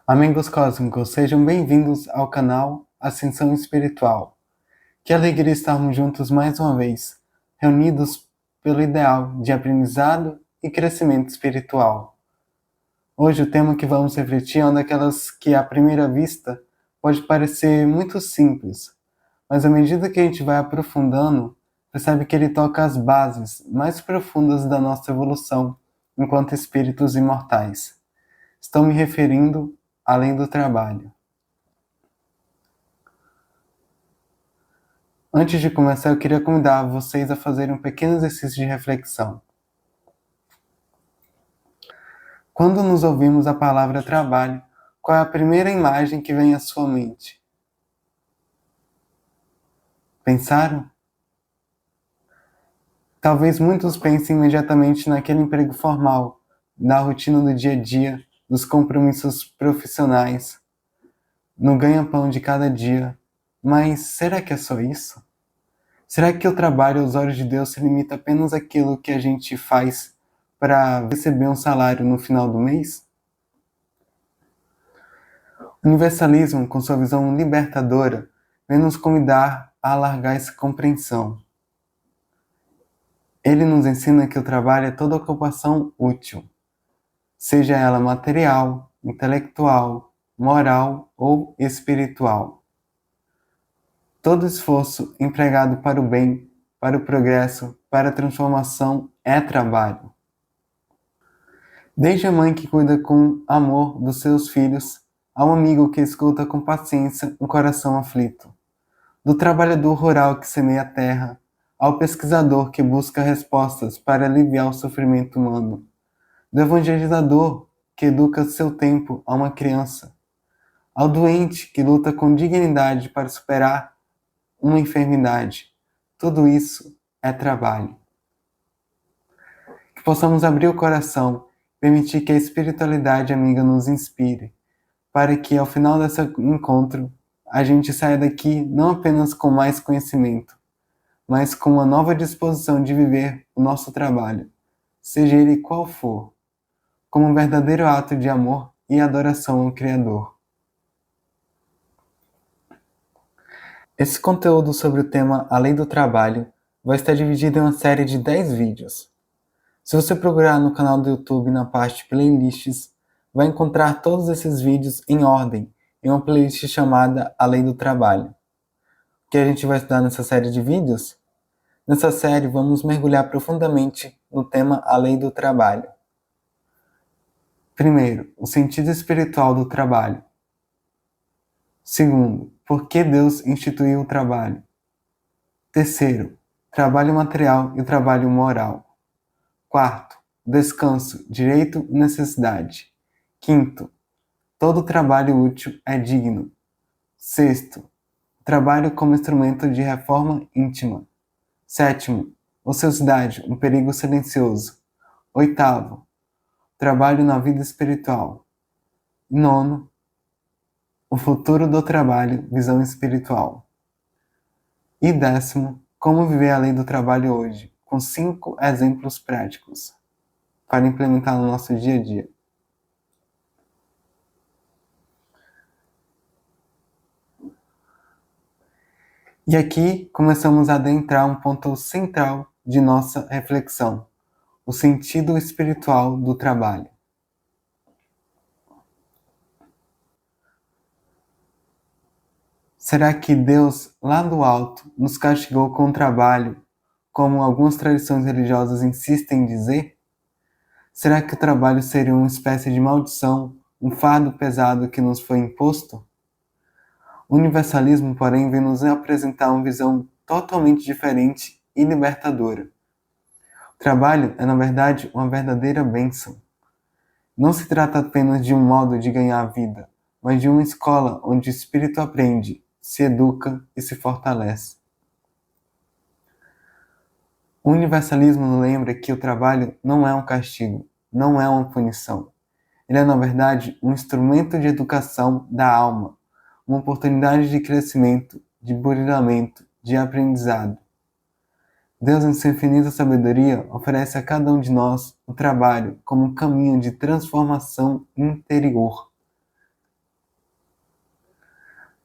Amigos cósmicos, sejam bem-vindos ao canal Ascensão Espiritual. Que alegria estarmos juntos mais uma vez, reunidos pelo ideal de aprendizado e crescimento espiritual. Hoje o tema que vamos refletir é uma daquelas que à primeira vista pode parecer muito simples, mas à medida que a gente vai aprofundando, percebe que ele toca as bases mais profundas da nossa evolução enquanto espíritos imortais. Estou me referindo além do trabalho. Antes de começar, eu queria convidar vocês a fazerem um pequeno exercício de reflexão. Quando nos ouvimos a palavra trabalho, qual é a primeira imagem que vem à sua mente? Pensaram? Talvez muitos pensem imediatamente naquele emprego formal, na rotina do dia a dia, dos compromissos profissionais, no ganha-pão de cada dia. Mas será que é só isso? Será que o trabalho aos olhos de Deus se limita apenas àquilo que a gente faz para receber um salário no final do mês? O universalismo, com sua visão libertadora, vem nos convidar a alargar essa compreensão. Ele nos ensina que o trabalho é toda ocupação útil, seja ela material, intelectual, moral ou espiritual. Todo esforço empregado para o bem, para o progresso, para a transformação é trabalho. Desde a mãe que cuida com amor dos seus filhos, ao amigo que escuta com paciência um coração aflito. Do trabalhador rural que semeia a terra, ao pesquisador que busca respostas para aliviar o sofrimento humano. Do evangelizador que educa seu tempo a uma criança. Ao doente que luta com dignidade para superar uma enfermidade. Tudo isso é trabalho. Que possamos abrir o coração, permitir que a espiritualidade amiga nos inspire, para que ao final desse encontro a gente saia daqui não apenas com mais conhecimento, mas com uma nova disposição de viver o nosso trabalho, seja ele qual for, como um verdadeiro ato de amor e adoração ao Criador. Esse conteúdo sobre o tema A Lei do Trabalho vai estar dividido em uma série de 10 vídeos. Se você procurar no canal do YouTube na parte Playlists, vai encontrar todos esses vídeos em ordem, em uma playlist chamada A Lei do Trabalho. O que a gente vai estudar nessa série de vídeos? Nessa série, vamos mergulhar profundamente no tema A Lei do Trabalho. Primeiro, o sentido espiritual do trabalho. Segundo, por que Deus instituiu o trabalho? Terceiro, trabalho material e trabalho moral. Quarto, descanso, direito e necessidade. Quinto, todo trabalho útil é digno. Sexto, trabalho como instrumento de reforma íntima. Sétimo, ociosidade, um perigo silencioso. Oitavo, trabalho na vida espiritual. Nono, o futuro do trabalho, visão espiritual. E décimo, como viver a lei do trabalho hoje, com 5 exemplos práticos para implementar no nosso dia a dia. E aqui começamos a adentrar um ponto central de nossa reflexão, o sentido espiritual do trabalho. Será que Deus, lá do alto, nos castigou com o trabalho, como algumas tradições religiosas insistem em dizer? Será que o trabalho seria uma espécie de maldição, um fardo pesado que nos foi imposto? O universalismo, porém, vem nos apresentar uma visão totalmente diferente e libertadora. O trabalho é, na verdade, uma verdadeira bênção. Não se trata apenas de um modo de ganhar a vida, mas de uma escola onde o espírito aprende, se educa e se fortalece. O universalismo nos lembra que o trabalho não é um castigo, não é uma punição. Ele é, na verdade, um instrumento de educação da alma, uma oportunidade de crescimento, de burilamento, de aprendizado. Deus, em sua infinita sabedoria, oferece a cada um de nós o trabalho como um caminho de transformação interior.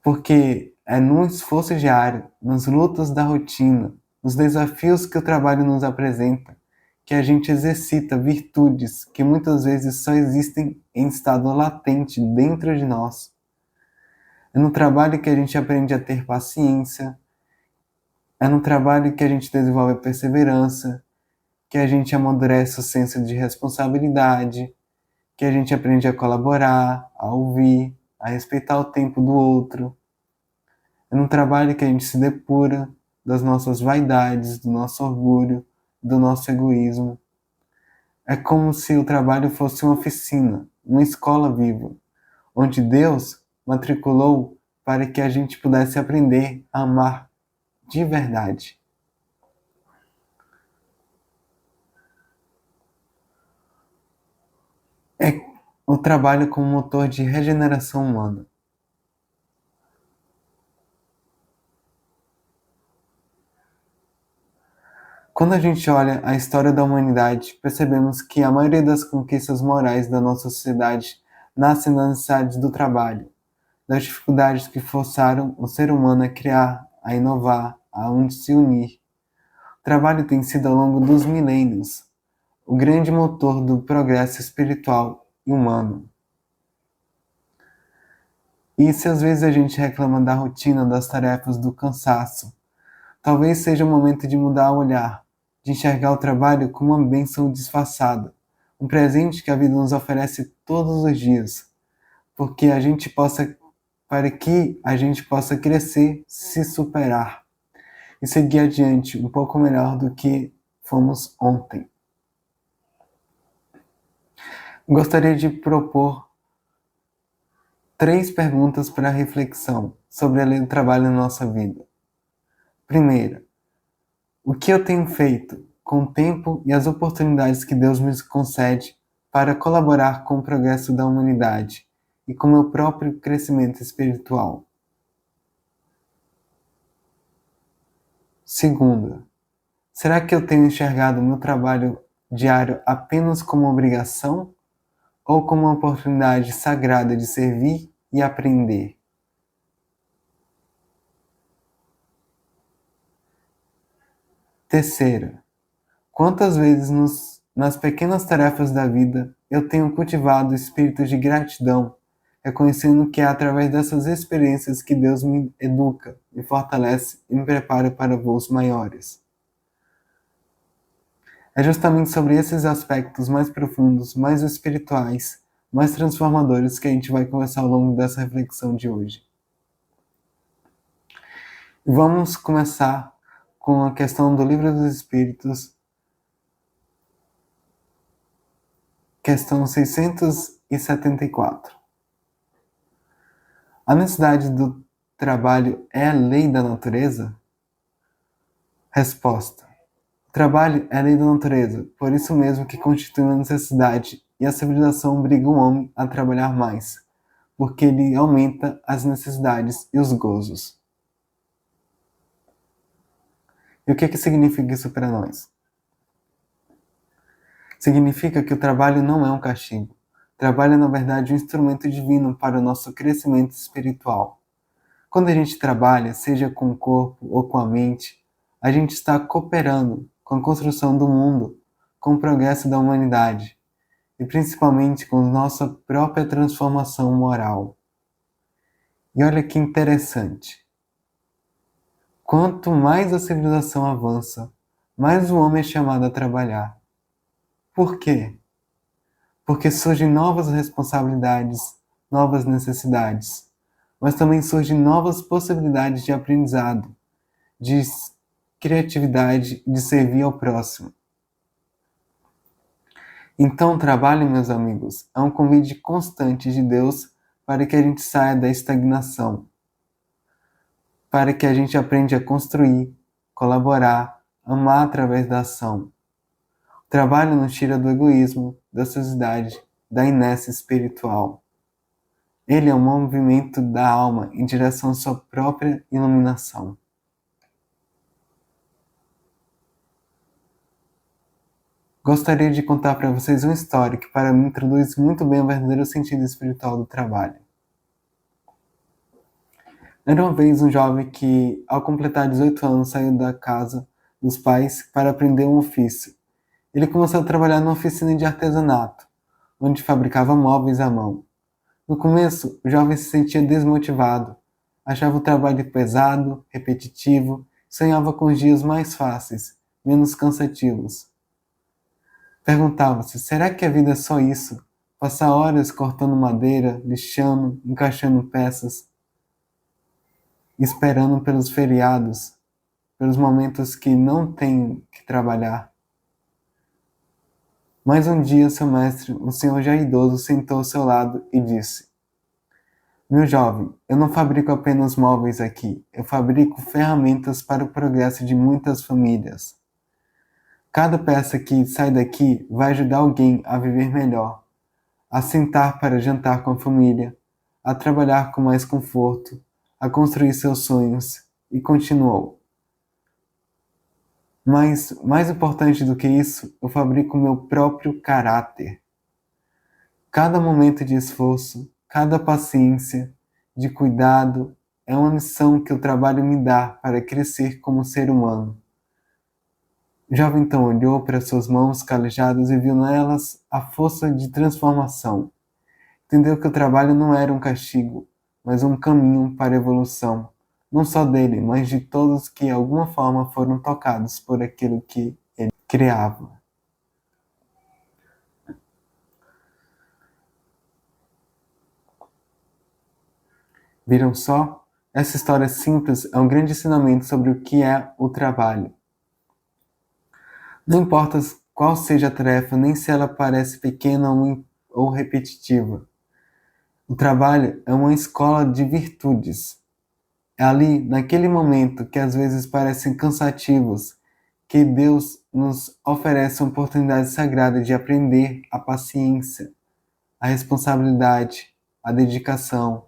porque é no esforço diário, nas lutas da rotina, nos desafios que o trabalho nos apresenta, que a gente exercita virtudes que muitas vezes só existem em estado latente dentro de nós. É no trabalho que a gente aprende a ter paciência, é no trabalho que a gente desenvolve a perseverança, que a gente amadurece o senso de responsabilidade, que a gente aprende a colaborar, a ouvir, a respeitar o tempo do outro. É no trabalho que a gente se depura das nossas vaidades, do nosso orgulho, do nosso egoísmo. É como se o trabalho fosse uma oficina, uma escola viva, onde Deus matriculou para que a gente pudesse aprender a amar de verdade. É o trabalho como motor de regeneração humana. Quando a gente olha a história da humanidade, percebemos que a maioria das conquistas morais da nossa sociedade nascem das necessidades do trabalho, das dificuldades que forçaram o ser humano a criar, a inovar, a se unir. O trabalho tem sido ao longo dos milênios o grande motor do progresso espiritual e humano. E se às vezes a gente reclama da rotina, das tarefas, do cansaço, talvez seja o momento de mudar o olhar, de enxergar o trabalho como uma bênção disfarçada, um presente que a vida nos oferece todos os dias, porque para que a gente possa crescer, se superar e seguir adiante um pouco melhor do que fomos ontem. Gostaria de propor 3 perguntas para reflexão sobre a lei do trabalho na nossa vida. Primeira, o que eu tenho feito com o tempo e as oportunidades que Deus me concede para colaborar com o progresso da humanidade e com meu próprio crescimento espiritual? Segunda, será que eu tenho enxergado meu trabalho diário apenas como obrigação ou como uma oportunidade sagrada de servir e aprender? Terceira, quantas vezes nas pequenas tarefas da vida eu tenho cultivado o espírito de gratidão, reconhecendo que é através dessas experiências que Deus me educa, me fortalece e me prepara para voos maiores? É justamente sobre esses aspectos mais profundos, mais espirituais, mais transformadores que a gente vai conversar ao longo dessa reflexão de hoje. E vamos começar com a questão do Livro dos Espíritos, questão 674. A necessidade do trabalho é a lei da natureza? Resposta: o trabalho é a lei da natureza, por isso mesmo que constitui uma necessidade e a civilização obriga o homem a trabalhar mais, porque ele aumenta as necessidades e os gozos. E o que significa isso para nós? Significa que o trabalho não é um castigo. O trabalho é, na verdade, um instrumento divino para o nosso crescimento espiritual. Quando a gente trabalha, seja com o corpo ou com a mente, a gente está cooperando com a construção do mundo, com o progresso da humanidade e principalmente com nossa própria transformação moral. E olha que interessante. Quanto mais a civilização avança, mais o homem é chamado a trabalhar. Por quê? Porque surgem novas responsabilidades, novas necessidades, mas também surgem novas possibilidades de aprendizado, de criatividade, de servir ao próximo. Então, o trabalho, meus amigos, é um convite constante de Deus para que a gente saia da estagnação, para que a gente aprenda a construir, colaborar, amar através da ação. O trabalho nos tira do egoísmo, da sociedade, da inércia espiritual. Ele é um movimento da alma em direção à sua própria iluminação. Gostaria de contar para vocês uma história que para mim introduz muito bem o verdadeiro sentido espiritual do trabalho. Era uma vez um jovem que, ao completar 18 anos, saiu da casa dos pais para aprender um ofício. Ele começou a trabalhar numa oficina de artesanato, onde fabricava móveis à mão. No começo, o jovem se sentia desmotivado, achava o trabalho pesado, repetitivo, sonhava com os dias mais fáceis, menos cansativos. Perguntava-se: será que a vida é só isso? Passar horas cortando madeira, lixando, encaixando peças, esperando pelos feriados, pelos momentos que não tenho que trabalhar. Mas um dia seu mestre, um senhor já idoso, sentou ao seu lado e disse: meu jovem, eu não fabrico apenas móveis aqui, eu fabrico ferramentas para o progresso de muitas famílias. Cada peça que sai daqui vai ajudar alguém a viver melhor, a sentar para jantar com a família, a trabalhar com mais conforto, a construir seus sonhos. E continuou: mas, mais importante do que isso, eu fabrico meu próprio caráter. Cada momento de esforço, cada paciência, de cuidado, é uma missão que o trabalho me dá para crescer como ser humano. O jovem então olhou para suas mãos calejadas e viu nelas a força de transformação. Entendeu que o trabalho não era um castigo, mas um caminho para a evolução, não só dele, mas de todos que de alguma forma foram tocados por aquilo que ele criava. Viram só? Essa história simples é um grande ensinamento sobre o que é o trabalho. Não importa qual seja a tarefa, nem se ela parece pequena ou repetitiva. O trabalho é uma escola de virtudes. É ali, naquele momento que às vezes parecem cansativos, que Deus nos oferece uma oportunidade sagrada de aprender a paciência, a responsabilidade, a dedicação.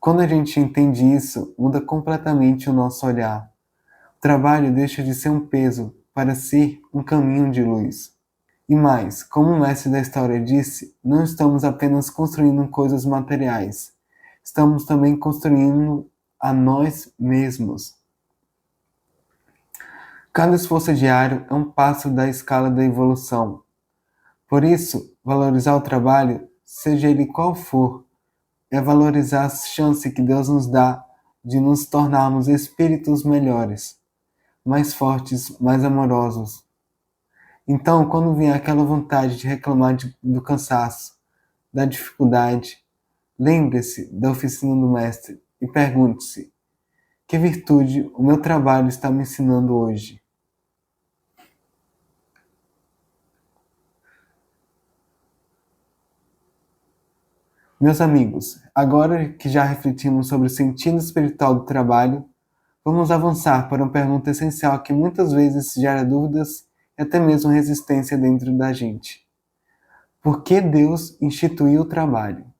Quando a gente entende isso, muda completamente o nosso olhar. O trabalho deixa de ser um peso para ser um caminho de luz. E mais, como o mestre da história disse, não estamos apenas construindo coisas materiais, estamos também construindo a nós mesmos. Cada esforço diário é um passo da escala da evolução. Por isso, valorizar o trabalho, seja ele qual for, é valorizar a chance que Deus nos dá de nos tornarmos espíritos melhores, mais fortes, mais amorosos. Então, quando vier aquela vontade de reclamar do cansaço, da dificuldade, lembre-se da oficina do Mestre e pergunte-se: que virtude o meu trabalho está me ensinando hoje? Meus amigos, agora que já refletimos sobre o sentido espiritual do trabalho, vamos avançar para uma pergunta essencial que muitas vezes gera dúvidas e até mesmo resistência dentro da gente. Por que Deus instituiu o trabalho?